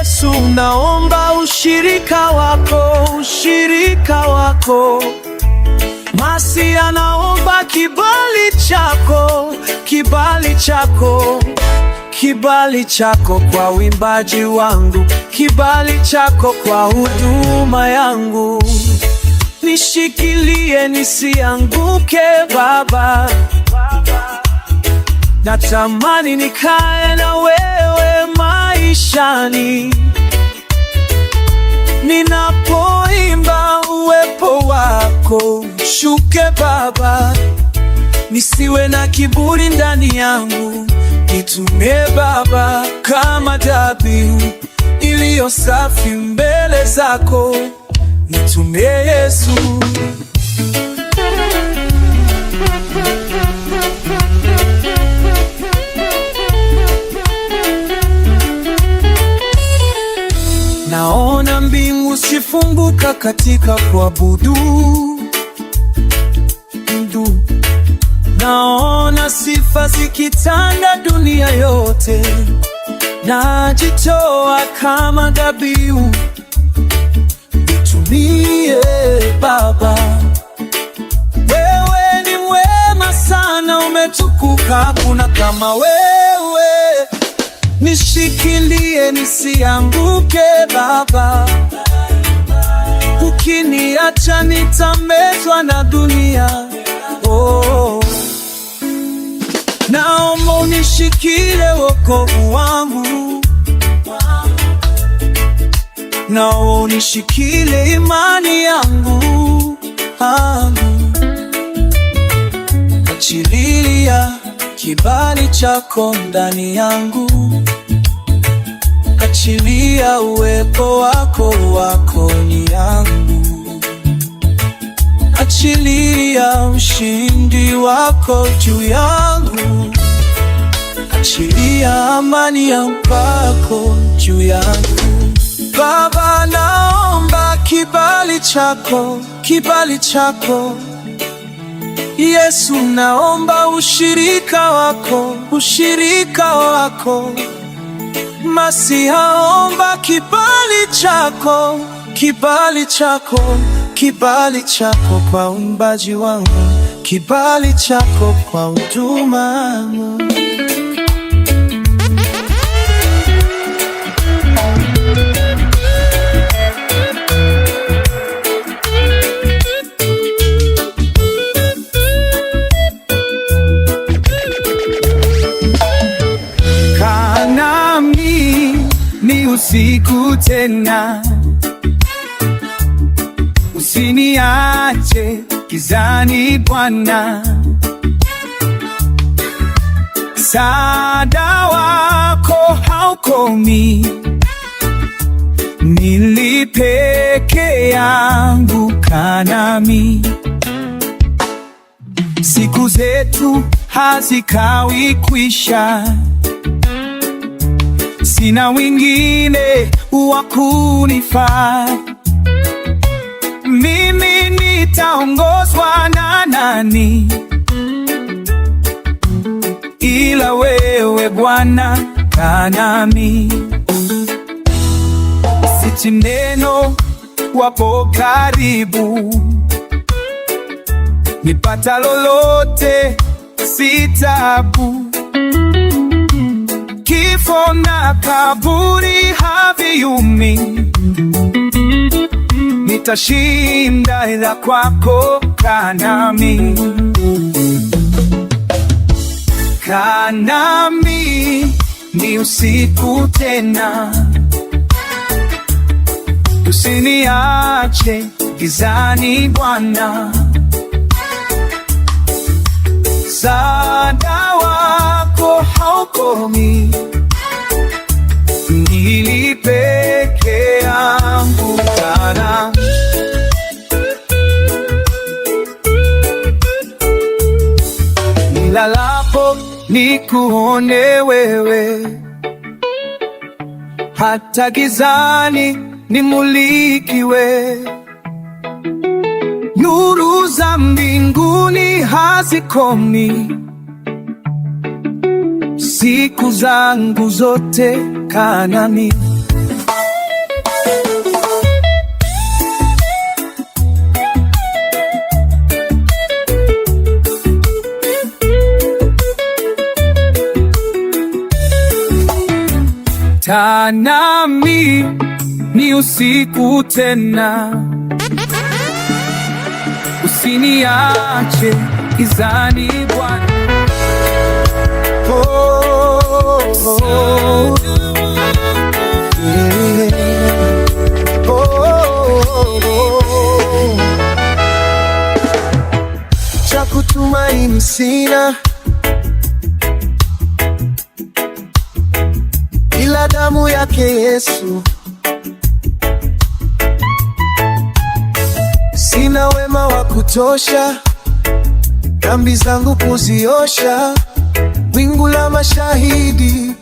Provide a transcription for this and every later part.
Yesu, naomba ushirika wako. Masi anaomba kibali chako kwa uimbaji wangu, kibali chako kwa huduma yangu. Nishikilie nisianguke Baba, natamani nikae na wewe maishani. Ninapoimba uwepo wako shuke Baba, nisiwe na kiburi ndani yangu. Nitumie Baba kama dhabihu iliyo safi mbele zako. Nitumie Yesu. Naona mbingu zifunguka katika kuabudu. Naona sifa zikitanda dunia yote. Najitoa kama dhabihu, nitumie Baba. Wewe ni mwema sana, umetukuka, hakuna kama wewe. Nishikilie nisianguke Baba, ukiniacha nitamezwa na dunia. Naomba unishikilie wokovu wangu, naomba unishikilie imani yangu. Achilia kibali chako ndani yangu, achilia uwepo wako ni yangu. Achilia ushindi wako juu yangu, achilia amani yako juu yangu. Baba, naomba kibali chako. Yesu, naomba ushirika wako. Masiha, omba kibali chako kwa uimbaji wangu, kibali chako kwa huduma. Kaa nami ni usiku tena, usiniache gizani Bwana. Msaada wako haukomi, nilipeke yangu. Kaa nami, siku zetu hazikawi kwisha. Sina wengine wa kunifaa. Mimi nitaongozwa na nani ila wewe Bwana? Kaa nami, siti neno wapo karibu. Nipata lolote si taabu, kifo na kaburi haviumi. Nitashinda ila kwako. Kaa nami, kaa nami ni usiku tena, usiniache gizani Bwana. Msaada wako haukomi, nilipeke yangu. Kana nilalapo nikuone wewe, hata gizani nimulikiwe. Nuru za mbinguni hazikomi, siku zangu zote. Kaa nami, kaa nami, ni usiku tena, usiniache gizani Bwana. Cha kutumaini sina, ila damu yake Yesu. Sina wema wa kutosha dhambi zangu kuziosha, wingu la mashahidi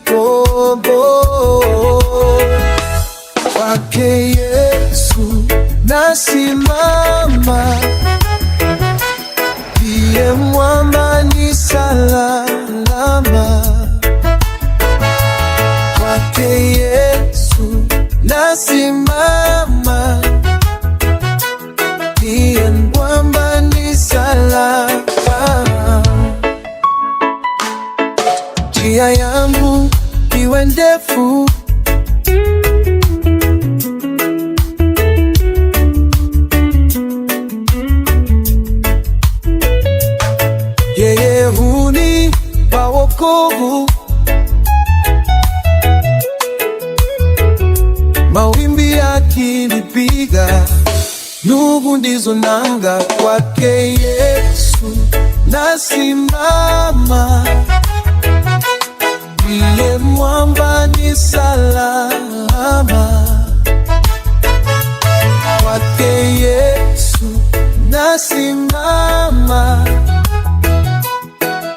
kwake Yesu nasimama, ndiye mwamba ni salama. Kwake Yesu nasimama, ndiye mwamba ni salama. Njia yangu iwe ndefu, yeye hunipa wokovu. Mawimbi yakinipiga, ndugu ndizo nanga. Kwake Yesu nasimama, ndiye mwamba ni salama. Kwake Yesu nasimama,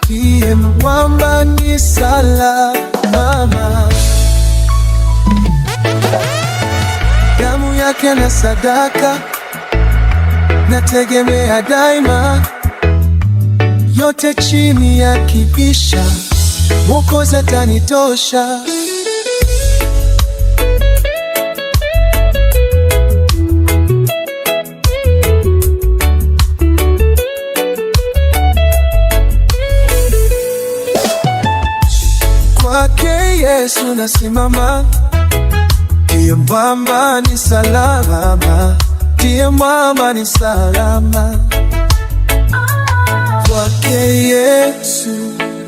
ndiye mwamba ni salama. Damu yake na sadaka nategemea daima, yote chini ya kibisha, Mwokozi atanitosha. Kwake Yesu nasimama, ndiye mwamba ni salama, ndiye mwamba ni salama. Kwake Yesu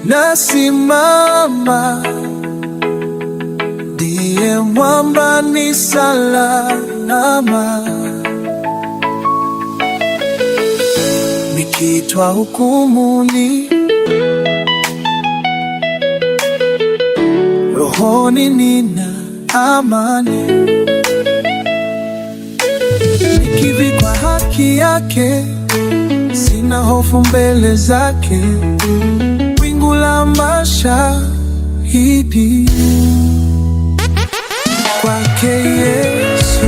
nasimama, ndiye mwamba ni salama. Nikiitwa hukumuni, rohoni nina amani. Nikivikwa haki yake, sina hofu mbele zake. Wingu la mashahidi, kwake Yesu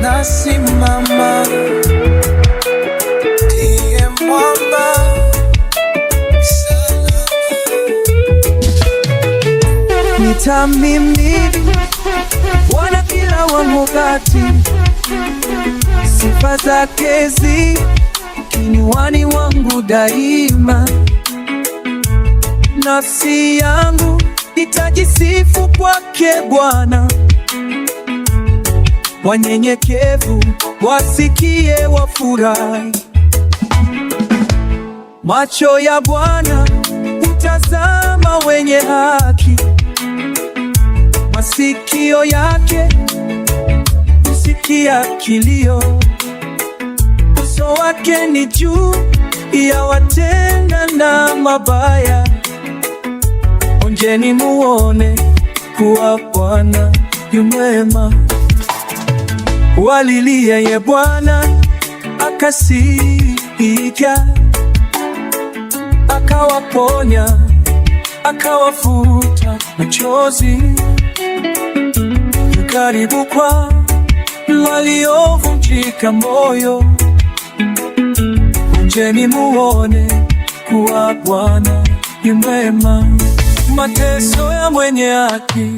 nasimama, ndiye mwamba salama. Nitamhimidi Bwana kila wakati, sifa zake zi kinywani mwangu daima. Nafsi yangu itajisifu kwake Bwana, wanyenyekevu wasikie wafurahi. Macho ya Bwana hutazama wenye haki, masikio yake husikia kilio. Uso wake ni juu ya watenda na mabaya, onjeni muone kuwa Bwana yu mwema. Walilie ye Bwana akasikia, akawaponya, akawafuta machozi. Karibu kwa waliovunjika moyo, onjeni muone kuwa Bwana yu mwema. Mateso ya mwenye haki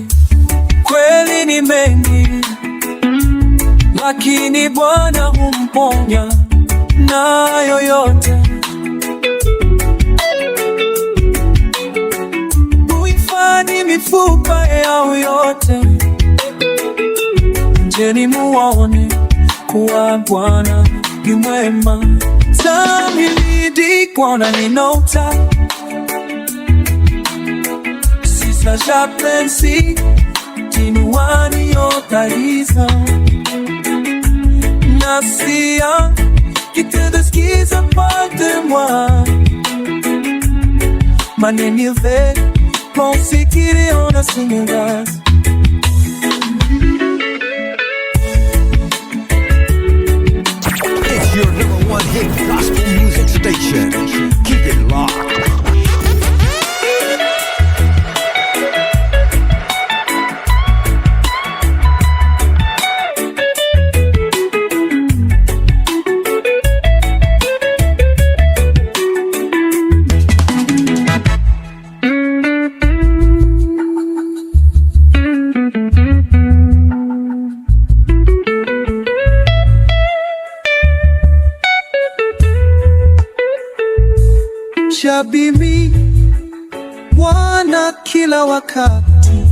kweli ni mengi, lakini Bwana humponya na yoyote. Huifanya mifupa yao yote Ngojeni muone kuwa Bwana ni mwema. Tamilidi kuona ninota Sisa chapensi Tinuani yotariza Nasia qui te desquise pas de moi. Manenive Penser qu'il est en a singas. It's your #1 hit gospel music station. Keep it locked. Shabimi Bwana kila wakati,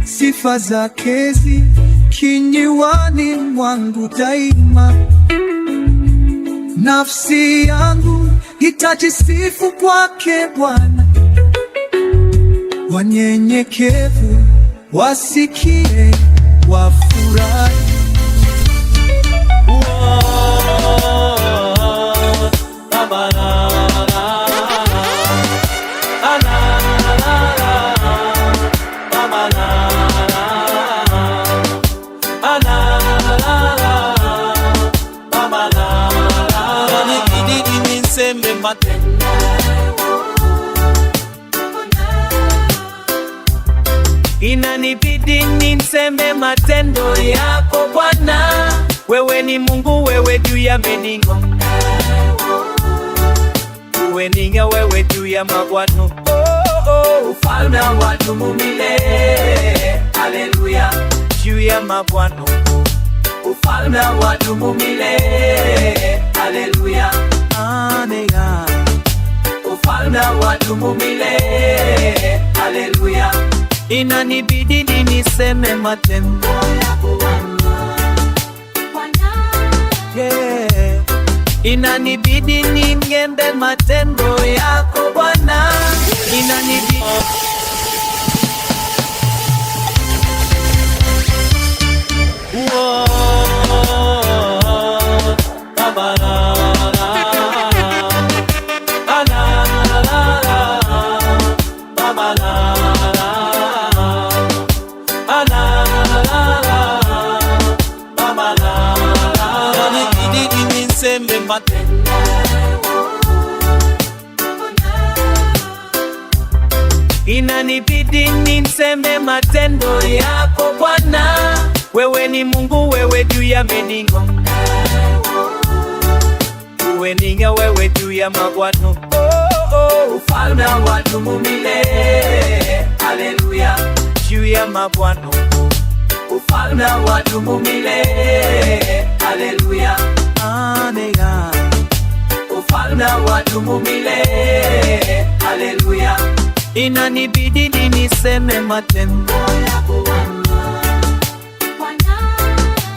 sifa zake zi kinywani mwangu daima. Nafsi yangu itajisifu kwake Bwana, wanyenyekevu wasikie wafurahi. Inanibidi niseme matendo yako Bwana, wewe ni Mungu, wewe juu ya miningo, wewe ninga, wewe juu ya mabwano. Ufalme wadumu milele, haleluya, juu ya mabwano. Ufalme wadumu milele, haleluya, amen. Ufalme wadumu milele, haleluya. Inanibidi niseme matendo yako Bwana, yeah. Inanibidi niende matendo yako Bwana, inanibidi inanibidi niseme matendo yako Bwana, wewe ni Mungu, wewe juu ya miningo, wewe ninga, wewe juu ya mabwano. Ufalme wadumu milele, haleluya, juu ya mabwano. Ufalme wadumu milele, haleluya, amen. Ufalme wadumu milele, haleluya. Inanibidi niseme matendo yako Bwana,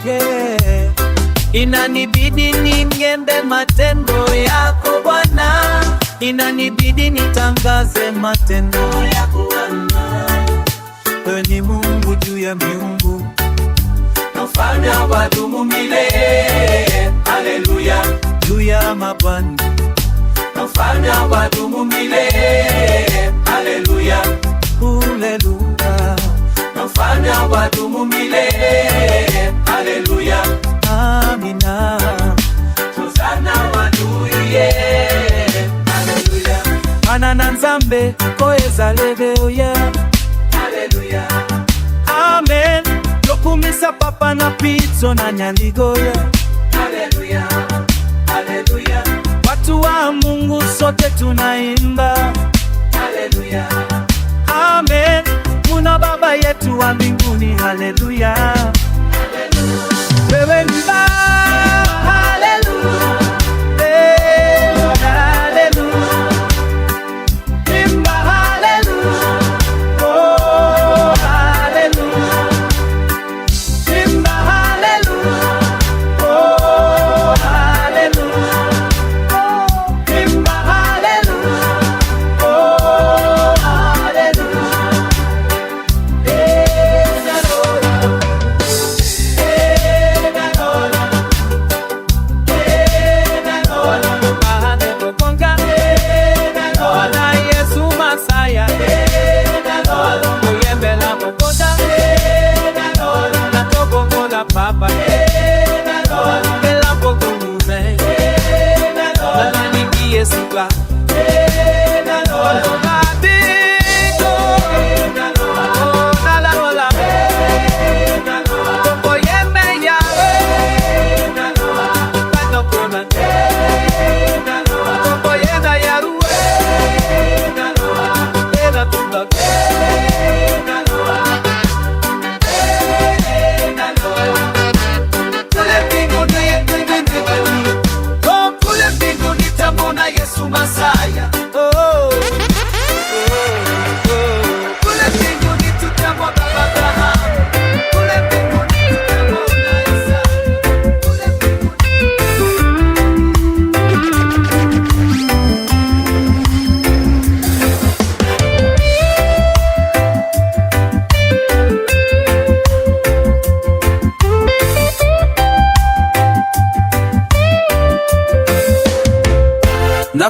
yeah. Inanibidi niende matendo yako Bwana, inanibidi nitangaze matendo yako Bwana. Wewe ni Mungu juu ya miungu, ufalme wadumu milele, haleluya, juu ya mabwana. Ufalme wadumu milele, haleluya, haleluya. Ufalme wadumu milele, haleluya, amina. Tuzana waduye, haleluya. Anana nzambe koeza lebeoya, haleluya, amen. Lokumisa papa na pizzo na nyandigoya, haleluya, haleluya. Watu wa Mungu sote tunaimba, haleluya, amen. Muna baba yetu wa mbinguni, haleluya, haleluya. Wewe ni Baba, haleluya, haleluya. Imba haleluya, oh haleluya. Imba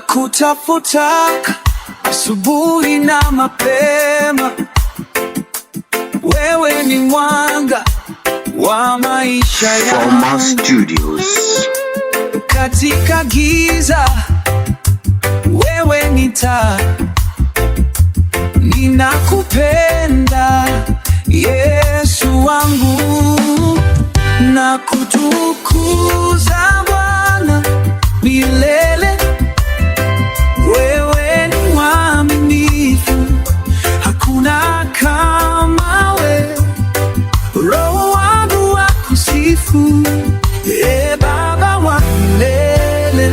na kutafuta asubuhi na mapema. Wewe ni mwanga wa maisha yangu. Forma Studios. Katika giza wewe ni taa. Ninakupenda Yesu wangu, na kutukuza Bwana milele. Wewe ni mwaminifu, hakuna kama wewe. Roho wangu wakusifu, Baba wa milele.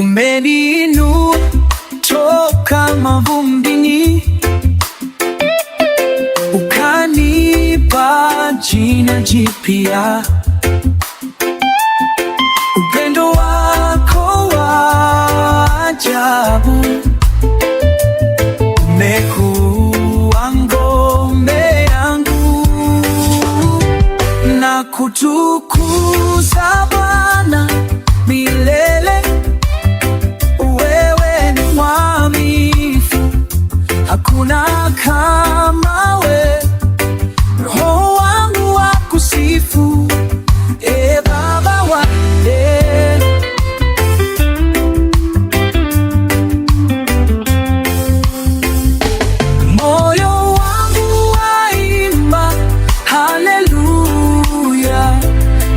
Umeniinua toka mavumbini, ukanipa jina jipya. Upendo wako wa ajabu umekuwa ngome yangu, na kutukuza Bwana milele. Wewe ni mwaminifu, hakuna kama wewe. Roho wangu wakusifu, Baba wa milele. Moyo wangu waimba haleluya,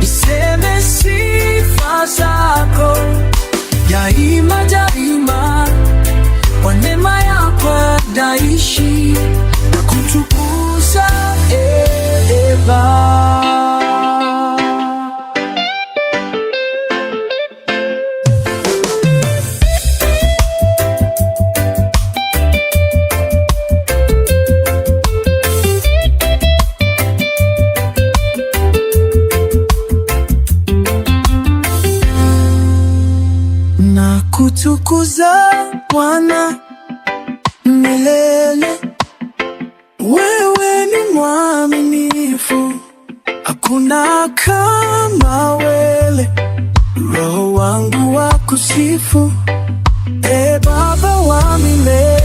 iseme sifa zako daima daima. Kwa neema yako naishi na kutukuza Baba. Na kutukuza Bwana milele. Wewe ni mwaminifu, hakuna kama wewe. Roho wangu wakusifu, Baba wa milele.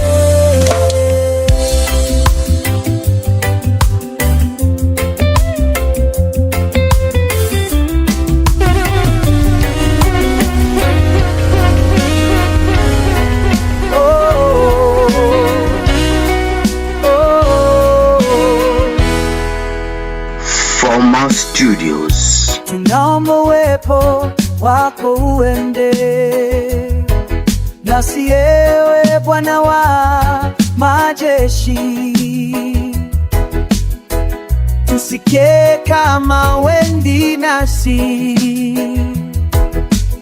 Forma Studios. Tunaomba uwepo wako uende nasi, ewe Bwana wa majeshi. Tusikie kama wendi nasi,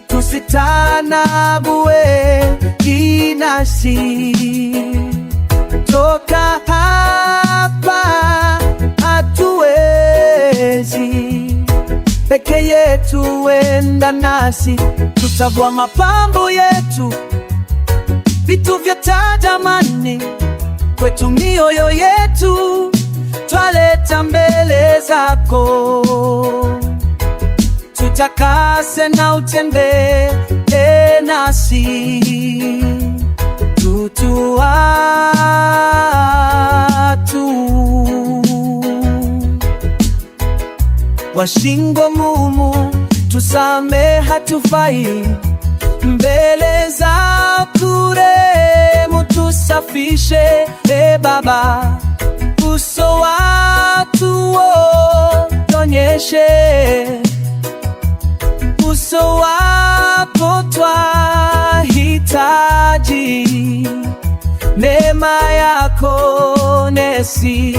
tusitanabue inasi. Toka hapa hatuwezi peke yetu, wenda nasi. Tutavua mapambo yetu, vitu vya thamani kwetu, mioyo yetu twaleta mbele zako. Tutakase na utembee nasi, washingo mumu, tusame hatufai. Mbele za kuremu tusafishe, Baba. Uso watu tuonyeshe, uso wako twahitaji. Neema yako nesi.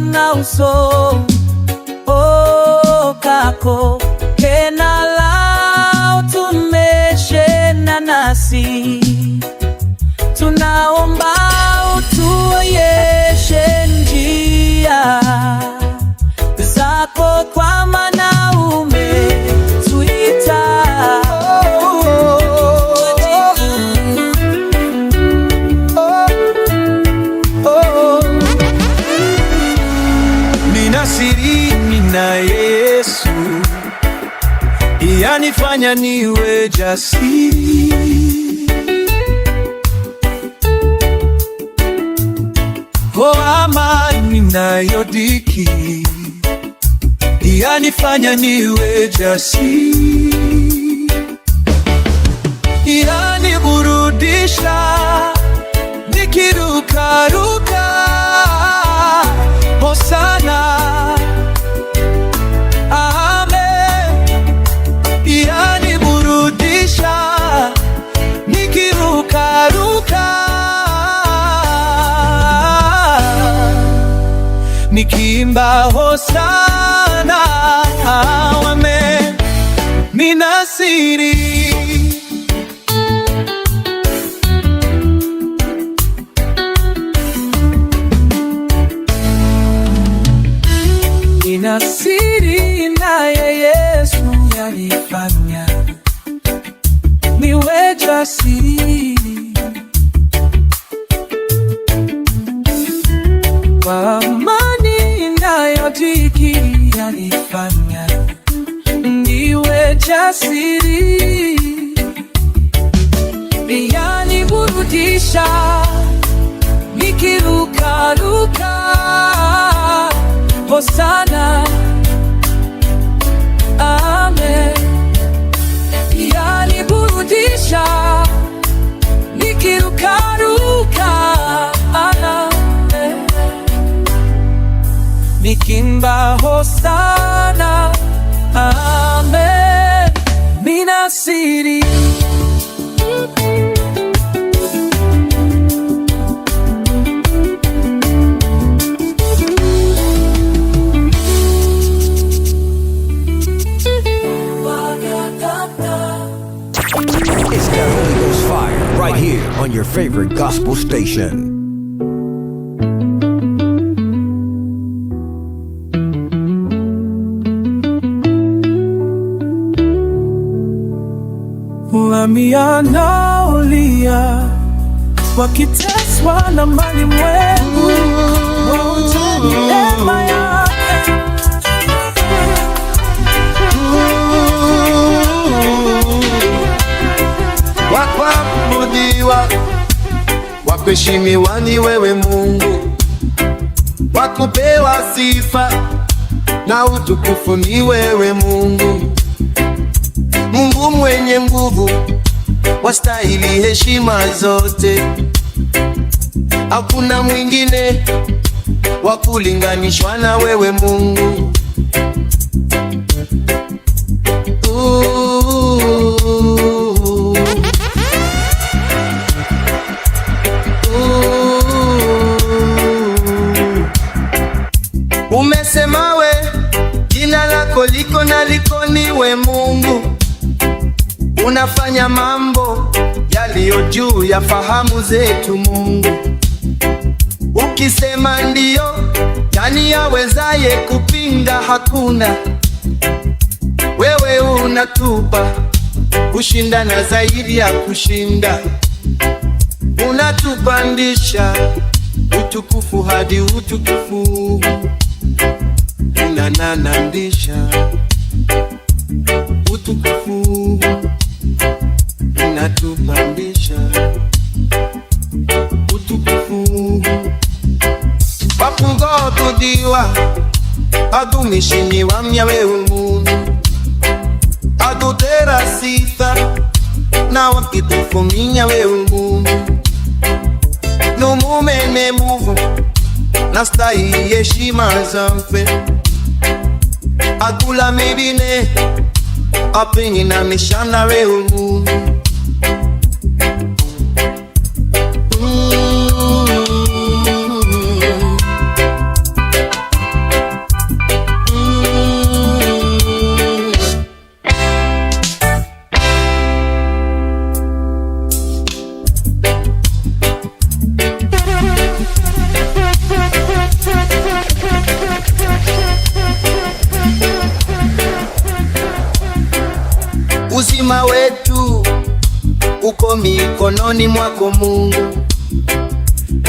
na kauso kako kenalao tumeshena nasi, tunaomba utuonyeshe njia zako, kwa maana umetuita. Nina siri na Yesu, yanifanya niwe jasiri. Amani ninayodhiki yanifanya niwe jasiri, yaniburudisha nikirukaruka. Hosana, amen. Yaniburudisha nikirukaruka, nikiimba hosana, amen. Nina siri, nina siri naye Yesu, yanifanya niwe jasiri. Kwa amani inayodhiki yanifanya niwe jasiri, yaniburudisha nikirukaruka. Hosana, amen. Yaniburudisha nikirukaruka, amen. Nikimba hosana, amen. Nina siri, It's that Holy Ghost fire right here on your favorite gospel station. wanaolia wakiteswa na malimwengu, neema yake wakuabudiwa, wakuheshimiwa ni wewe Mungu, wakupewa sifa na utukufu ni wewe Mungu. Mungu mwenye nguvu, wastahili heshima zote, hakuna mwingine wa kulinganishwa na wewe Mungu. Umesema we, jina lako liko na likoniwe Mungu, unafanya mambo yaliyo juu ya fahamu zetu Mungu. Ukisema ndiyo, nani yawezaye kupinga? Hakuna. Wewe unatupa kushinda na zaidi ya kushinda, unatupandisha utukufu hadi utukufu, unanandisha utukufu, unatupandisha utukufu. Wakuabudiwa, adumishimiwa wewe Mungu, adutera sifa na wakitufu wewe Mungu. Numumene Mungu, nastahili heshima zake, akula mebine apeni na mishana wewe Mungu. uko mikononi mwako Mungu.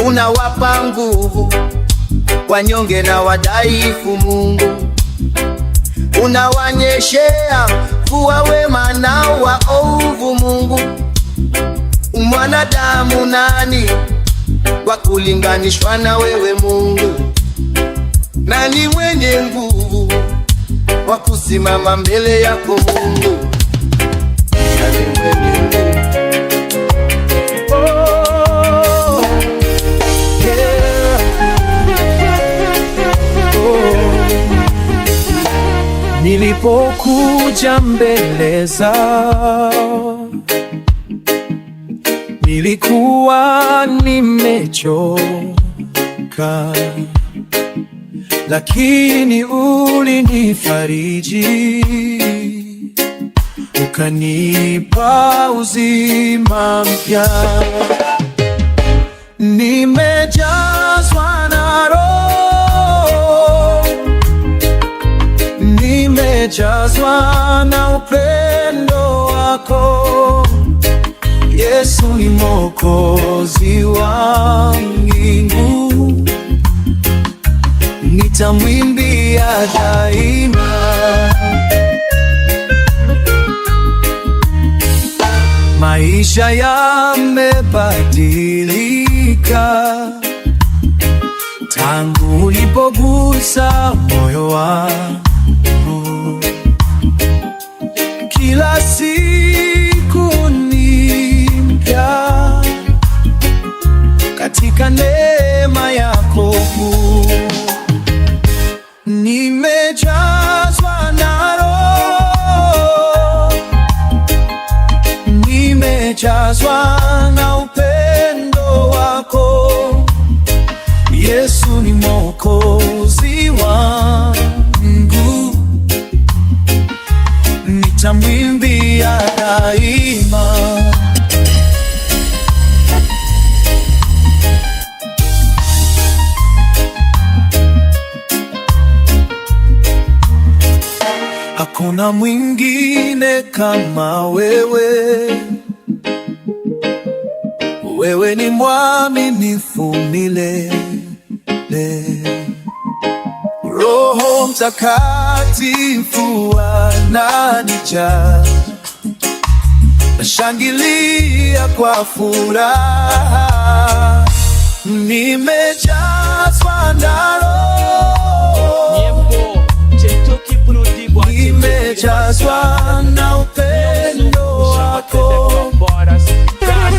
Unawapa nguvu wanyonge na wadhaifu Mungu. Unawanyeshea mvua wema na waovu Mungu. Mwanadamu nani wa kulinganishwa na wewe Mungu? Nani mwenye nguvu wa kusimama mbele yako Mungu? Nani mwenye nguvu? Oh, yeah. Oh. Nilipokuja mbele zao nilikuwa nimechoka, lakini ulinifariji, ukanipa uzima mpya. Nimejazwa na Roho, nimejazwa na upendo wako. Yesu ni Mwokozi wangu, nitamwimbia daima. Maisha yamebadilika tangu ulipogusa moyo wangu. Kila siku ni mpya katika neema yako. Nimejazwa na Roho, nimejazwa na upendo wako. Yesu ni Mwokozi wangu, nitamwimbia daima. Hakuna mwingine kama wewe, wewe ni mwaminifu milele. Roho Mtakatifu ananijaa, nashangilia kwa furaha. Nimejazwa na Roho, nimejazwa na upendo wako.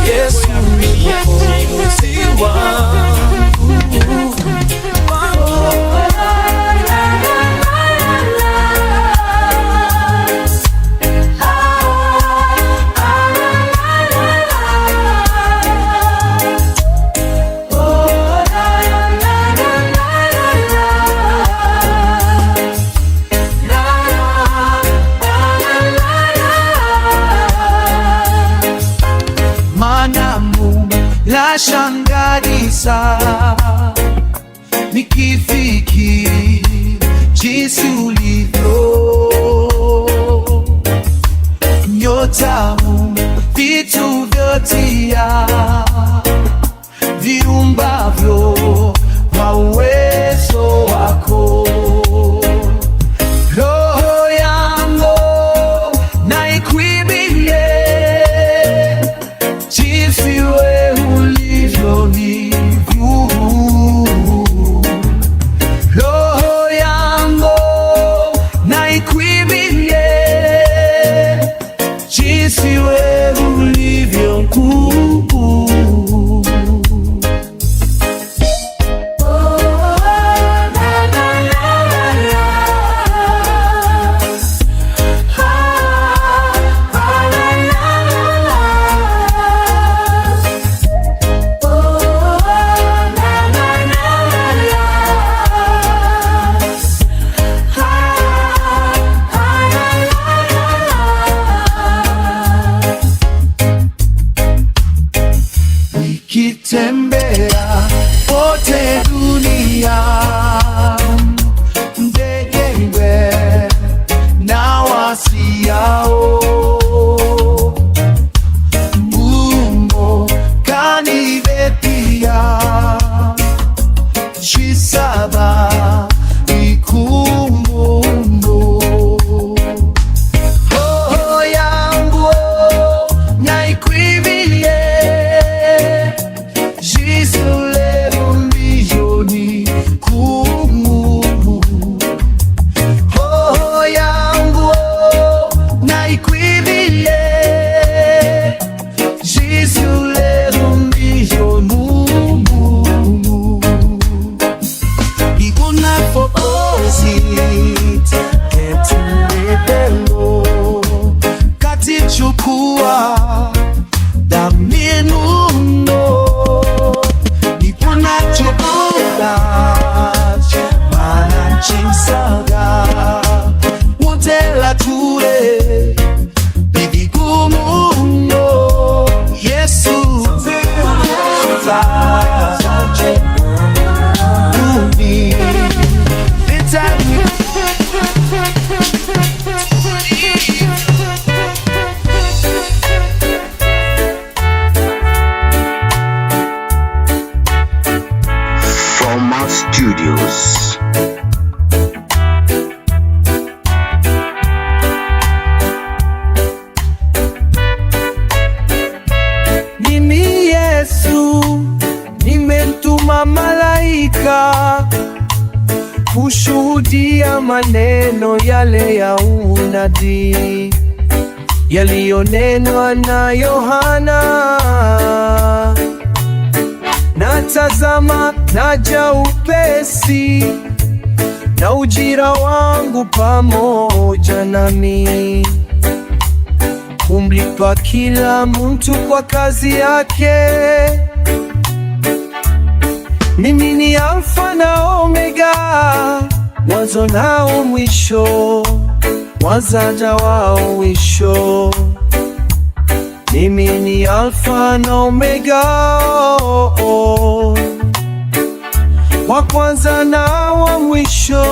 Yesu ni Mwokozi wangu. Nashangaza nikifikiri jinsi ulivyo, nyota, vitu vyote viumbavyo kwa uwezo wako. Roho yangu na ikuimbie jinsi wewe ulivyo ni juu. Roho yangu na ikuimbie jinsi wewe ulivyo mkuu. Nikitembea pote dunia, ndege na wasiao, Sisi leo ndiyo Mungu. People not for opposite, get to rebel. Kati chukua daminu no. People not to others, mana chinsaga. Wontela ture, bibi gumu no. Yesu Format Studios. Mimi Yesu nimetuma malaika kushuhudia maneno yale ya unabii yaliyonenwa na Yohana. Na tazama, naja upesi, na ujira wangu pamoja nami, kumlipa kila mtu kwa kazi yake. Mimi ni Alfa na Omega, mwanzo nao mwisho, mwanzaja wao mwisho. Mimi ni Alfa na Omega, wa kwanza na wa mwisho.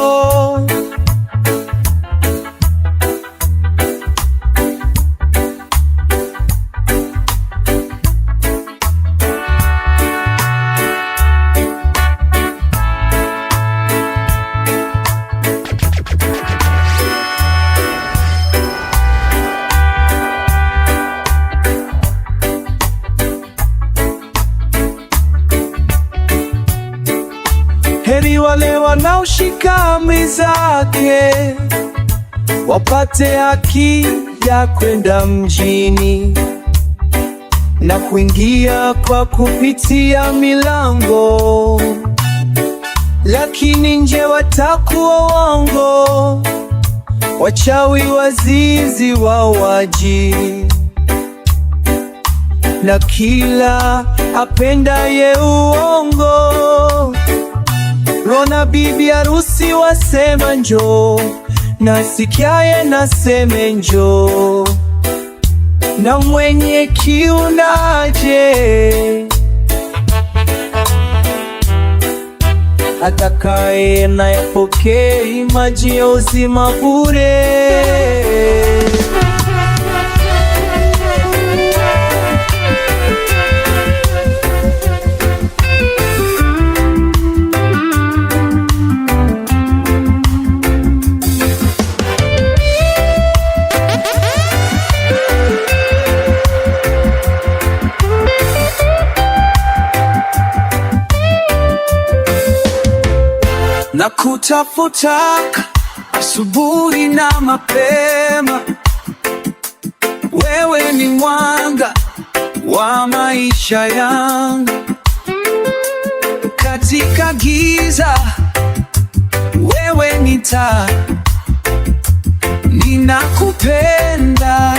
Heri wale wanaoshika amri zake, wapate haki ya kwenda mjini na kuingia kwa kupitia milango. Lakini nje watakuwa waongo, wachawi, wazinzi, wauaji, na kila apendaye uongo. Rona bibi harusi wasema njoo, na sikiaye naseme njoo, na mwenye kiu naje, atakaye na yapokee maji ya uzima bure. Na kutafuta asubuhi na mapema, wewe ni mwanga wa maisha yangu. Katika giza wewe ni taa, ninakupenda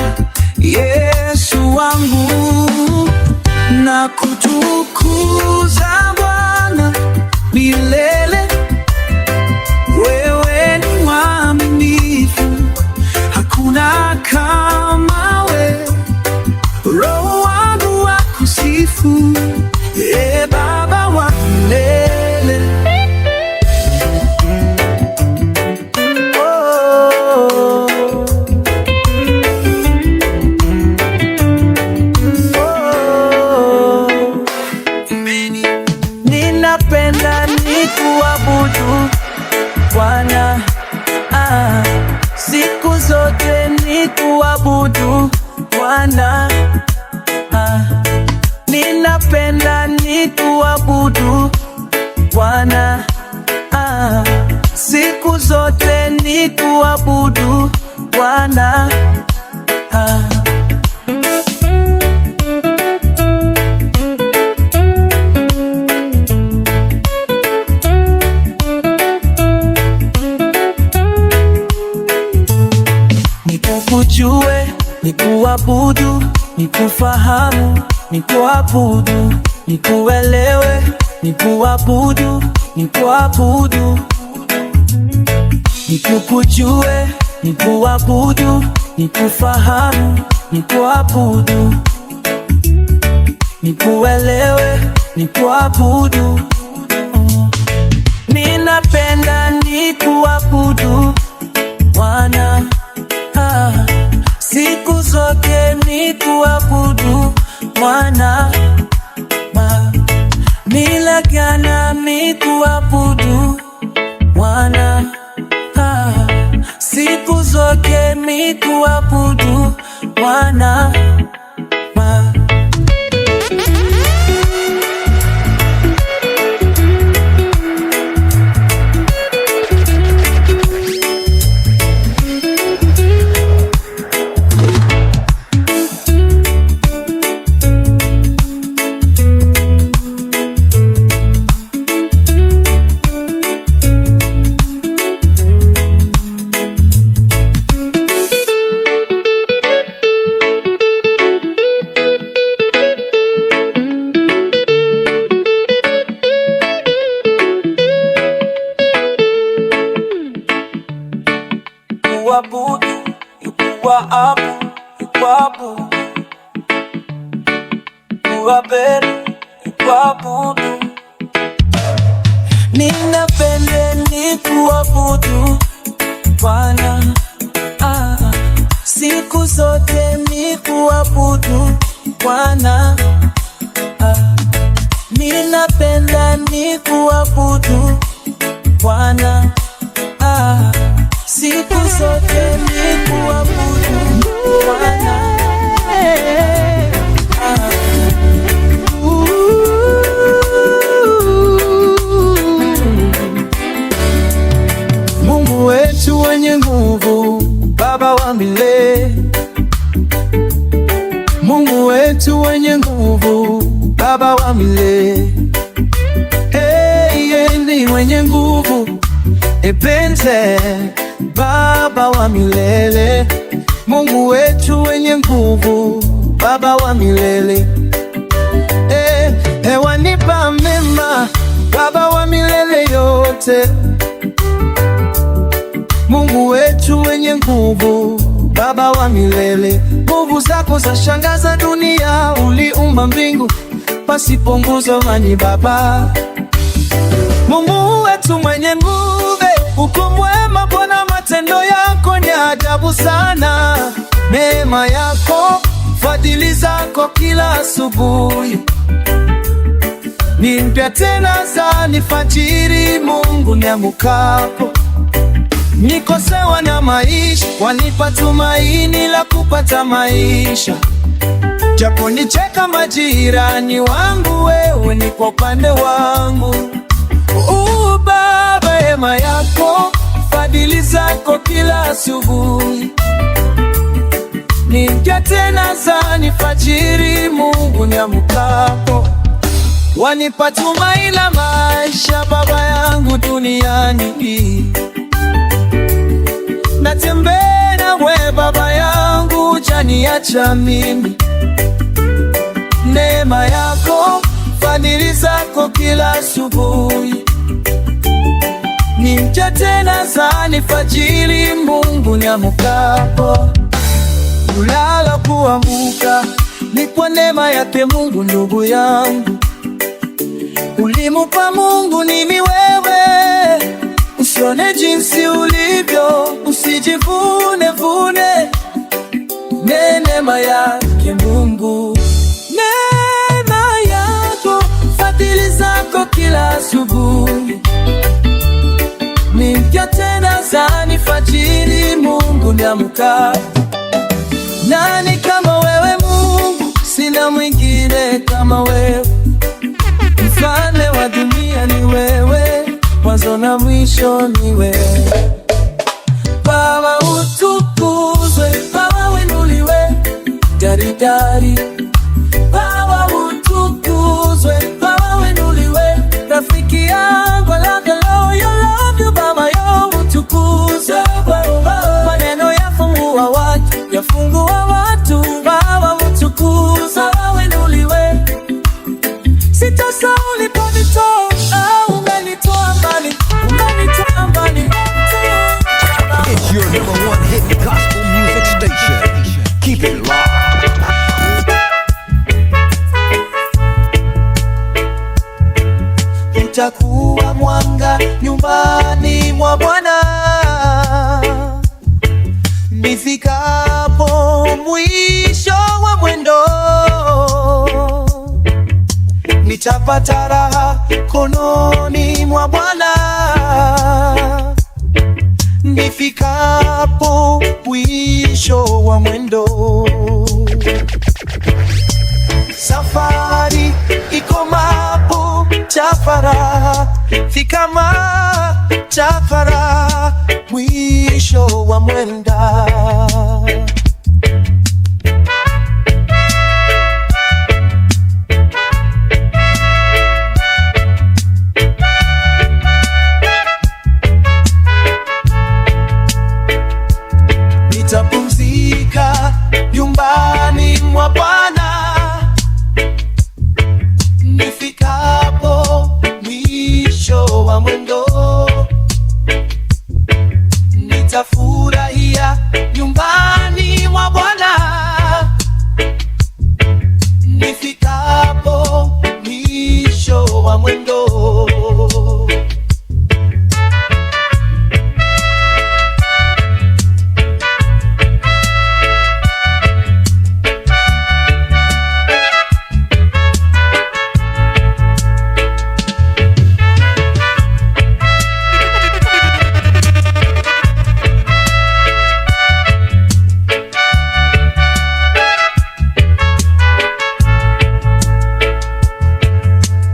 Yesu wangu, na kutukuza Bwana milele. Wewe ni mwaminifu, hakuna kama wewe. Roho wangu wakusifu, Baba wa milele. Oh, oh, ninapenda nikuabudu Bwana, siku zote nikuabudu Bwana, ninapenda nikuabudu Bwana, siku zote nikuabudu Bwana. nikufahamu, nikuabudu, nikuelewe, nikuabudu, nikuabudu, nikukujue, nikuabudu, nikufahamu, nikuabudu, nikuelewe, nikuabudu. Ninapenda nikuabudu Bwana, siku zote nikuabudu Bwana, nilagana nikuabudu Bwana, siku zote nikuabudu Bwana. Nikuabudu, nikuabudu, nikuabudu. Ninapenda nikuabudu Bwana, siku zote nikuabudu Bwana, ninapenda nikuabudu Bwana, siku zote nikuabudu Bwana. Mungu wetu wenye nguvu, Baba wa milele. Mungu wetu wenye nguvu, Baba wa milele. Yeye ni mwenye nguvu, Ebenze, Baba wa milele. Mungu wetu wenye nguvu, Baba wa milele. Wanipa mema, Baba wa milele yote. Mungu wetu wenye nguvu, Baba wa milele. Nguvu zako za shangaza dunia, uliumba mbingu pasipo nguzo mani Baba. Mungu wetu mwenye nguvu, uko mwema Bwana, matendo yako ni ajabu sana. Neema yako, fadhili zako kila asubuhi ni mpya tena zanifajiri. Mungu niamkapo, nikosewa na maisha, wanipa tumaini la kupata maisha. Japo nicheka majirani wangu, wewe ni kwa upande wangu. Baba, neema yako, fadhili zako kila asubuhi ni mpya tena zanifajiri. Mungu niamkapo, wanipa tumaini la maisha. Baba yangu duniani, natembea nawe Baba yangu, hujaniacha mimi. Neema yako, fadhili zako kila asubuhi ni mpya tena zanifajiri. Mungu niamkapo, kulala kuamka ni kwa neema yake Mungu. Ndugu yangu, ulimupa Mungu nini wewe? Usione jinsi ulivyo, usijivune vune. Neema yake Mungu, neema yako, fadhili zako kila asubuhi ni mpya tena zanifajiri. Mungu niamkapo, nani kama wewe Mungu? Sina mwingine kama wewe. Mfalme wa dunia ni wewe, mwanzo na mwisho ni wewe. Baba utukuzwe, Baba winuliwe jaridari. Baba utukuzwe, Baba winuliwe. Rafiki yangu I love you Baba, yo utukuzwe. Maneno yafungua watu, yafungua watu. Baba utukuzwe. nitakuwa mwanga nyumbani mwa Bwana. Nifikapo mwisho wa mwendo, nitapata raha kononi mwa Bwana. Nifikapo mwisho wa mwendo, safari ikomapo chafara, fikama chafara mwisho wa mwenda. Nitapumzika nyumbani mwa Bwana. Nifikapo mwisho wa mwendo, nitafurahia nyumbani mwa Bwana. Nifikapo mwisho wa mwendo,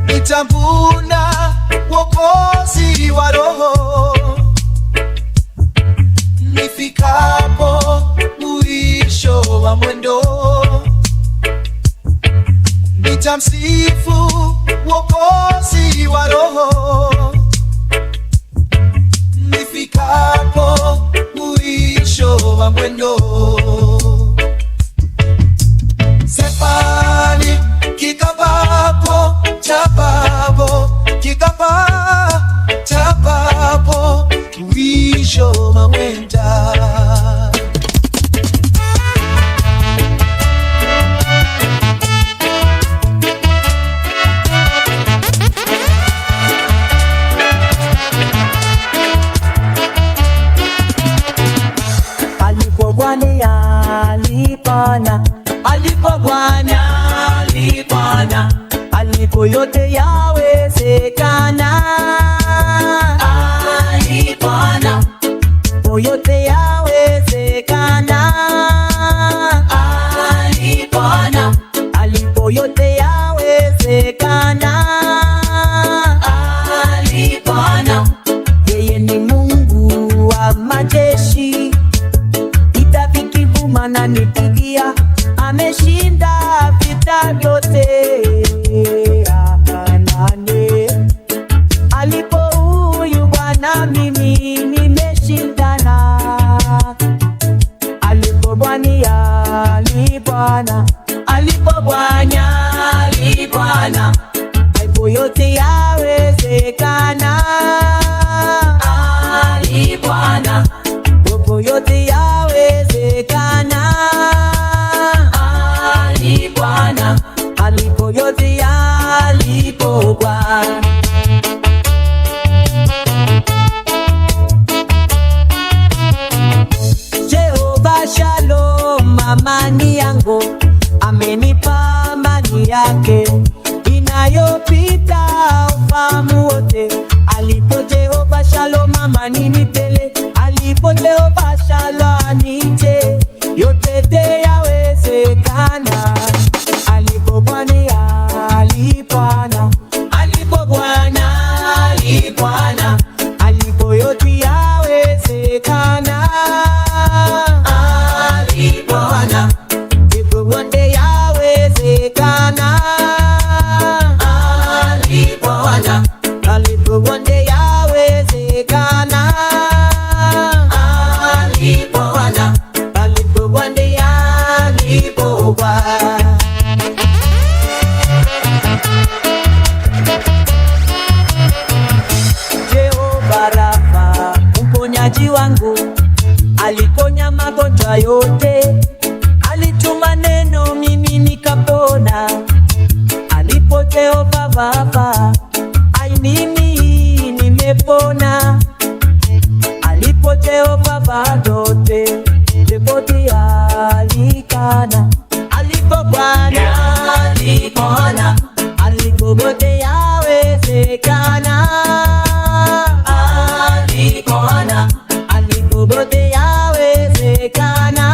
nitavuna wokozi wa roho. Nifikapo mwisho wa mwendo, nitamsifu wokozi wa roho. Nifikapo mwisho wa mwendo, sefani kikapapo chapapo, chapapo mwisho wa mwenda. Alipo Bwana alipana, alipo Bwana alipana, alipo yote yawezekana. Alipana, po yote yawezekana. Alipana, alipo yote yawezekana. Alipana, yeye ni Mungu wa majeshi. Itabikivuma na nipigia, ameshinda vita vyote. Alipo huyu Bwana mimi nimeshindana. Alipo Bwana alipana, alipo Bwana alipana, alipo yote yawezekana. Alipana, alipo yote yawezekana. Alipana, alipo yote yalipo Bwana. Jehova Shalom, amani yangu, amenipa amani yake inayopita ufahamu wote. Alipo Jehova Shalom, amani ni tele. Alipo Jehova Shalom, nije yote yawezekana. Alipo Bwana alipana, alipo Bwana alipana, alipo yote yawezekana. Alipana, alipo yote yawezekana. Alipana, alipo yote yawezekana. Alipana, alipo yote yalipo Bwana. Jehova Rafa, mponyaji wangu, aliponya magonjwa yote. Alituma neno mimi nikapona. Alipo Jehova Baba, ai mimi yawezekana. Alipona, alipopote yawezekana.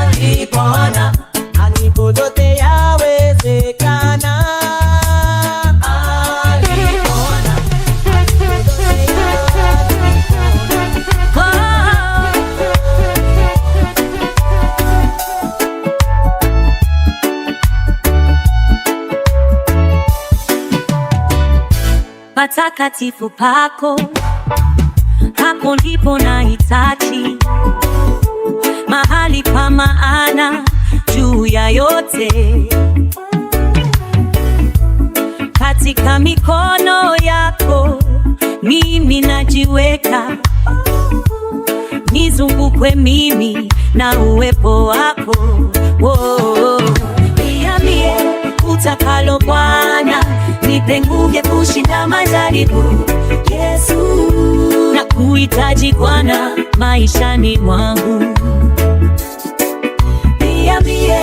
Alipona, alipopote yawezekana. Alipona, alipopote patakatifu pako, hapo ndipo nahitaji, mahali pa maana juu ya yote. Katika mikono yako mimi najiweka, nizungukwe mimi na uwepo wako. Niambie utakalo Bwana, nipe nguvu ya kushinda majaribu. Yesu, nakuhitaji Bwana maishani mwangu. Niambie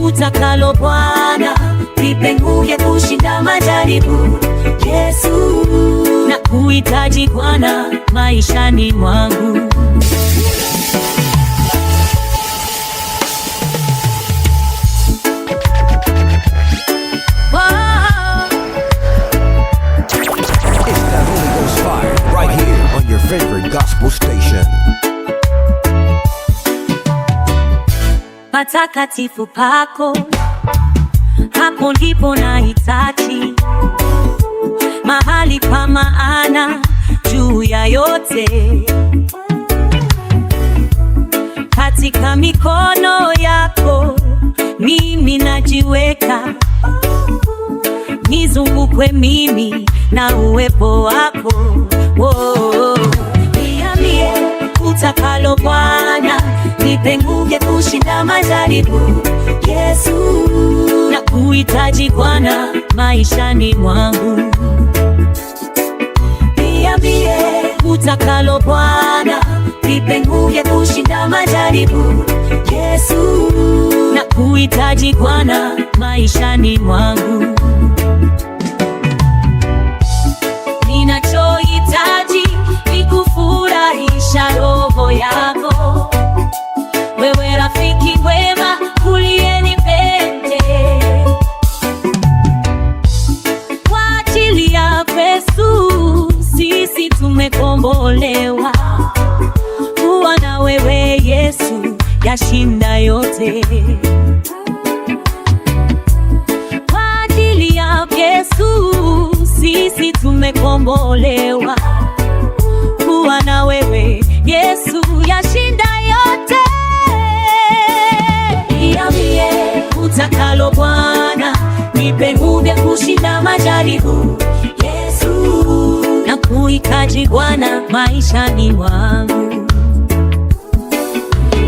utakalo Bwana, nipe nguvu ya kushinda majaribu. Yesu, nakuhitaji Bwana maishani mwangu. Favorite gospel station. Patakatifu pako, hapo ndipo nahitaji, mahali pa maana juu ya yote. Katika mikono yako mimi najiweka, nizungukwe mimi na uwepo wako. Niambie utakalo Bwana, nipe nguvu ya kushinda majaribu. Yesu, nakuhitaji Bwana maishani mwangu. Niambie utakalo Bwana, nipe nguvu ya kushinda majaribu. Yesu, nakuhitaji Bwana maishani mwangu. Ninachohitaji ni kufurahisha roho yako, wewe rafiki mwema uliyenipenda. Kwa ajili ya Yesu sisi tumekombolewa, kuwa na wewe Yesu yashinda yote. Kwa ajili ya Yesu sisi tumekombolewa, kuwa na wewe Yesu yashinda yote. Niambie utakalo Bwana, nipe nguvu ya kushinda majaribu. Yesu, nakuhitaji Bwana maishani mwangu.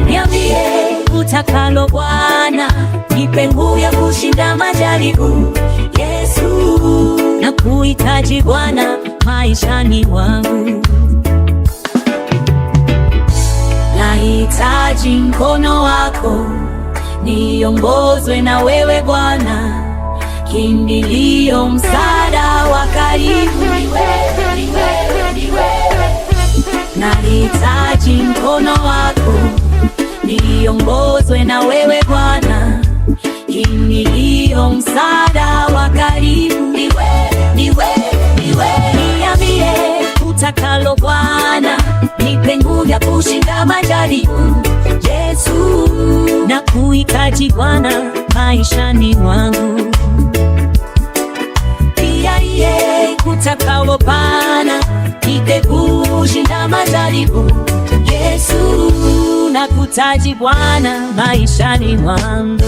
Niambie utakalo Bwana, nipe nguvu ya kushinda majaribu. Yesu, nakuhitaji Bwana maishani mwangu. Nahitaji mkono wako, niongozwe na wewe Bwana, kimbilio msaada wa karibu ni wewe, ni wewe, ni wewe. Nahitaji mkono wako, niongozwe na wewe Bwana, kimbilio msaada wa karibu ni wewe, ni wewe, ni wewe. Niambie utakalo Bwana, nipe nguvu ya kushinda majaribu. Yesu, nakuhitaji Bwana maishani mwangu. Utakalo Bwana, nipe kushinda majaribu. Yesu, nakuhitaji Bwana maishani mwangu.